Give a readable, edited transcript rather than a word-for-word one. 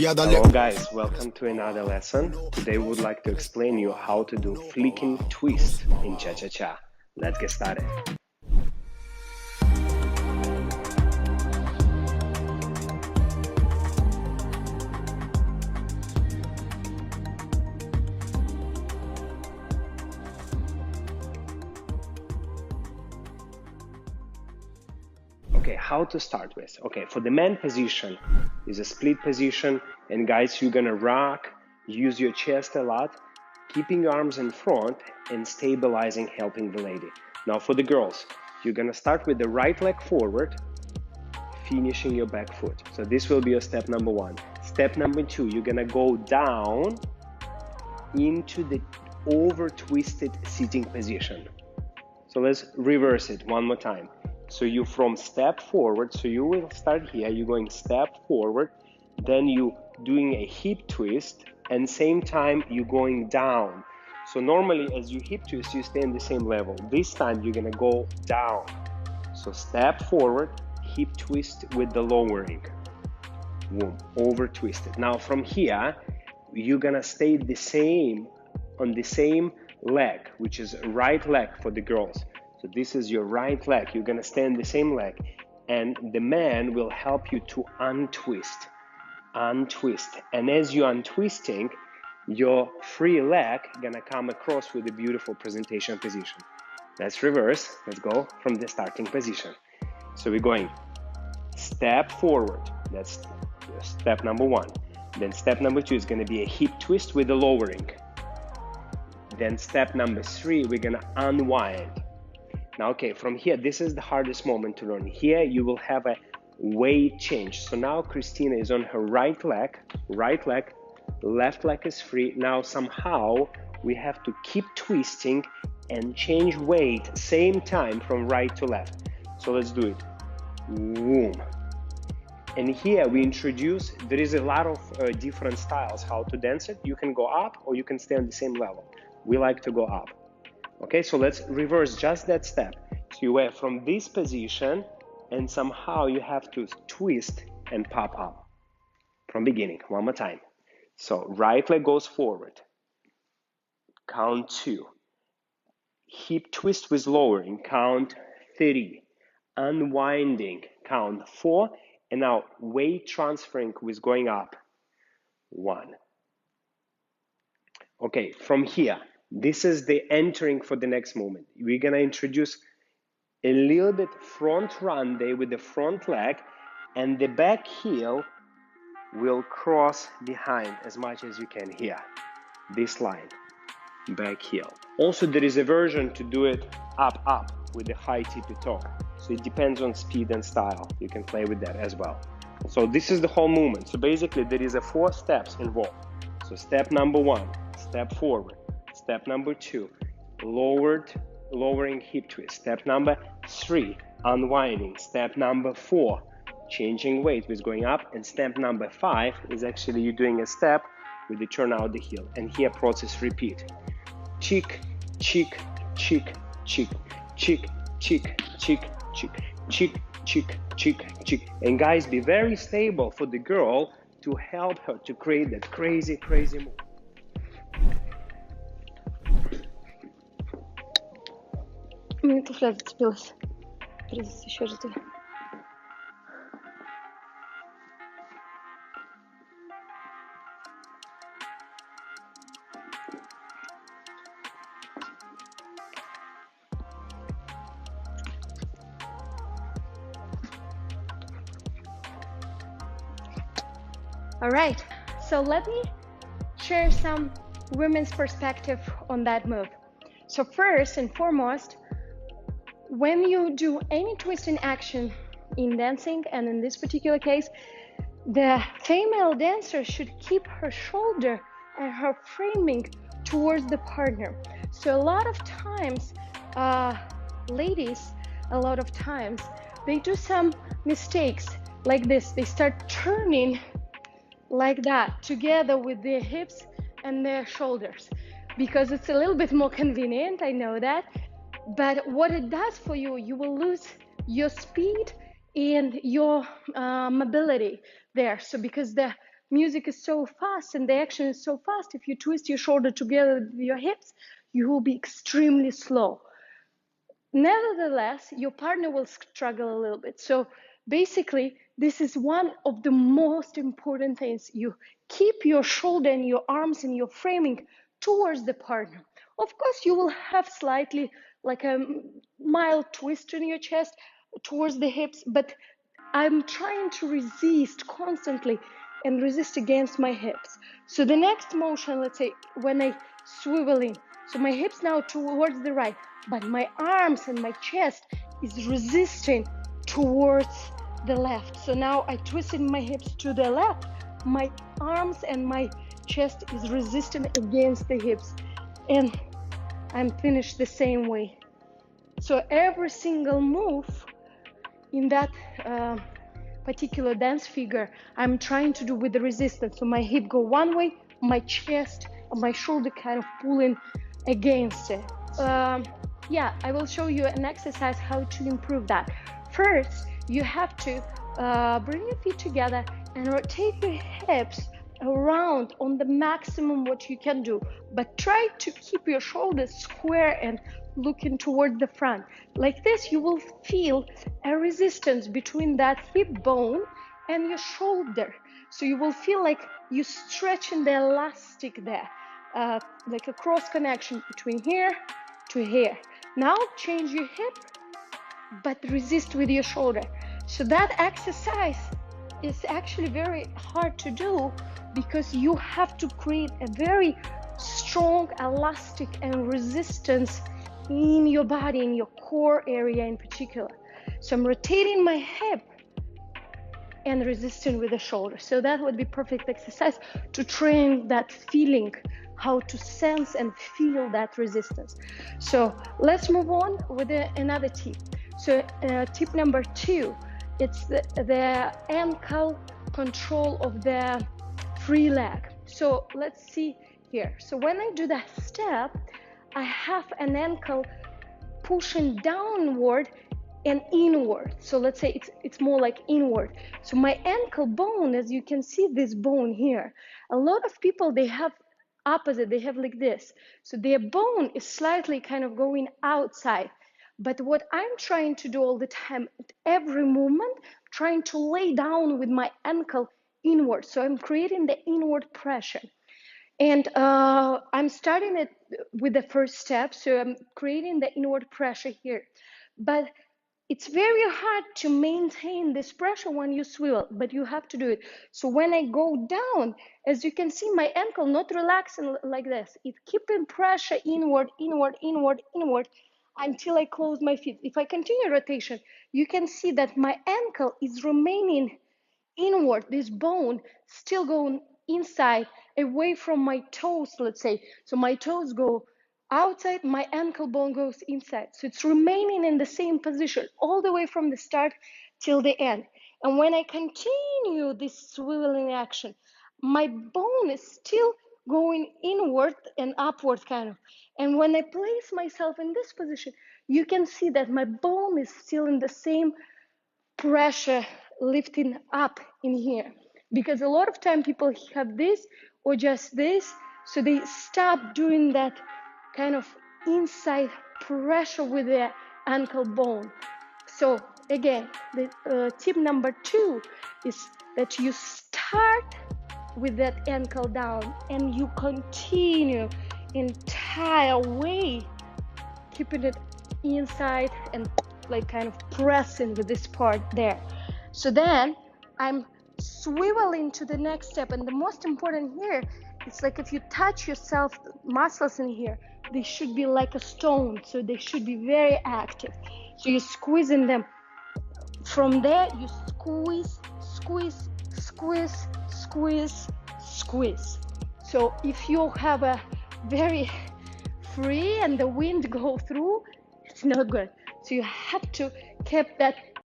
Hello guys, welcome to another lesson. Today we would like to explain you how to do flicking twist in cha-cha-cha. Let's get started. Okay, how to start with? Okay, for the man position is a split position, and guys, you're gonna rock, use your chest a lot, keeping your arms in front and stabilizing, helping the lady. Now for the girls, you're gonna start with the right leg forward, finishing your back foot. So this will be your step number one. Step number two, you're gonna go down into the over twisted sitting position. So let's reverse it one more time. So you from step forward, so you will start here, you're going step forward, then you doing a hip twist, and same time you're going down. So normally as you hip twist, you stay in the same level. This time you're gonna go down. So step forward, hip twist with the lowering. Boom, over twisted. Now from here, you're gonna stay the same on the same leg, which is right leg for the girls. So this is your right leg. You're gonna stay in the same leg, and the man will help you to untwist. And as you're untwisting, your free leg gonna come across with a beautiful presentation position. Let's reverse. Let's go from the starting position. So we're going step forward. That's step number one. Then step number two is gonna be a hip twist with the lowering. Then step number three, we're gonna unwind. Now, okay, from here, this is the hardest moment to learn. Here, you will have a weight change. So now Christina is on her right leg, left leg is free. Now somehow we have to keep twisting and change weight same time from right to left. So let's do it. Boom. And here we introduce, there is a lot of different styles how to dance it. You can go up or you can stay on the same level. We like to go up. Okay, so let's reverse just that step. So you were from this position and somehow you have to twist and pop up. From beginning, one more time. So right leg goes forward. Count 2. Hip twist with lowering, count 3. Unwinding, count 4. And now weight transferring with going up. 1. Okay, from here, this is the entering for the next movement. We're gonna introduce a little bit front rondé with the front leg, and the back heel will cross behind as much as you can here. This line, back heel. Also, there is a version to do it up with the high tippy toe. So it depends on speed and style. You can play with that as well. So this is the whole movement. So basically there is 4 steps involved. So step number 1, step forward. Step number 2, lowering hip twist. Step number 3, unwinding. Step number 4, changing weight with going up. And step number 5 is actually you doing a step with the turn out the heel. And here process repeat. Cheek, cheek, cheek, cheek, cheek, cheek, cheek, cheek, cheek, cheek, cheek, cheek. And guys, be very stable for the girl to help her to create that crazy, crazy move. Мне туфля зацепилась. Придется еще раз делать. All right, so let me share some women's perspective on that move. So first and foremost, when you do any twisting action in dancing, and in this particular case, the female dancer should keep her shoulder and her framing towards the partner. So a lot of times, ladies, they do some mistakes like this. They start turning like that together with their hips and their shoulders because it's a little bit more convenient, I know that. But what it does for you, you will lose your speed and your mobility there. So because the music is so fast and the action is so fast, if you twist your shoulder together with your hips, you will be extremely slow. Nevertheless, your partner will struggle a little bit. So basically, this is one of the most important things. You keep your shoulder and your arms and your framing towards the partner. Of course, you will have slightly like a mild twist in your chest towards the hips, but I'm trying to resist constantly and resist against my hips. So the next motion, let's say when I swivel in, so my hips now towards the right, but my arms and my chest is resisting towards the left. So now I twisted my hips to the left, my arms and my chest is resisting against the hips, and I'm finished the same way. So every single move in that particular dance figure, I'm trying to do with the resistance. So my hip go one way, my chest and my shoulder kind of pulling against it. Yeah, I will show you an exercise how to improve that. First, you have to bring your feet together and rotate your hips around on the maximum what you can do, but try to keep your shoulders square and looking toward the front. Like this, you will feel a resistance between that hip bone and your shoulder. So you will feel like you're stretching the elastic there, like a cross connection between here to here. Now change your hip, but resist with your shoulder. So that exercise is actually very hard to do because you have to create a very strong elastic and resistance in your body, in your core area in particular. So I'm rotating my hip and resisting with the shoulder. So that would be perfect exercise to train that feeling, how to sense and feel that resistance. So let's move on with another tip. So tip number 2, it's the ankle control of the free leg. So let's see here. So when I do that step, I have an ankle pushing downward and inward. So let's say it's more like inward. So my ankle bone, as you can see this bone here, a lot of people, they have opposite, they have like this. So their bone is slightly kind of going outside. But what I'm trying to do all the time, at every movement, trying to lay down with my ankle inward. So I'm creating the inward pressure. And I'm starting it with the first step. So I'm creating the inward pressure here. But it's very hard to maintain this pressure when you swivel, but you have to do it. So when I go down, as you can see, my ankle not relaxing like this. It's keeping pressure inward, inward, inward, inward until I close my feet. If I continue rotation, you can see that my ankle is remaining inward, this bone still going inside, away from my toes, let's say. So my toes go outside, my ankle bone goes inside. So it's remaining in the same position all the way from the start till the end. And when I continue this swiveling action, my bone is still going inward and upward kind of. And when I place myself in this position, you can see that my bone is still in the same pressure lifting up in here, because a lot of time people have this or just this, so they stop doing that kind of inside pressure with their ankle bone. So again, the tip number 2 is that you start with that ankle down and you continue entire way keeping it inside and like kind of pressing with this part there. So then I'm swiveling to the next step, and the most important here, it's like if you touch yourself, muscles in here, they should be like a stone, so they should be very active. So you're squeezing them. From there, you squeeze, squeeze, squeeze, squeeze, squeeze. So if you have a very free and the wind go through, it's not good. So you have to keep that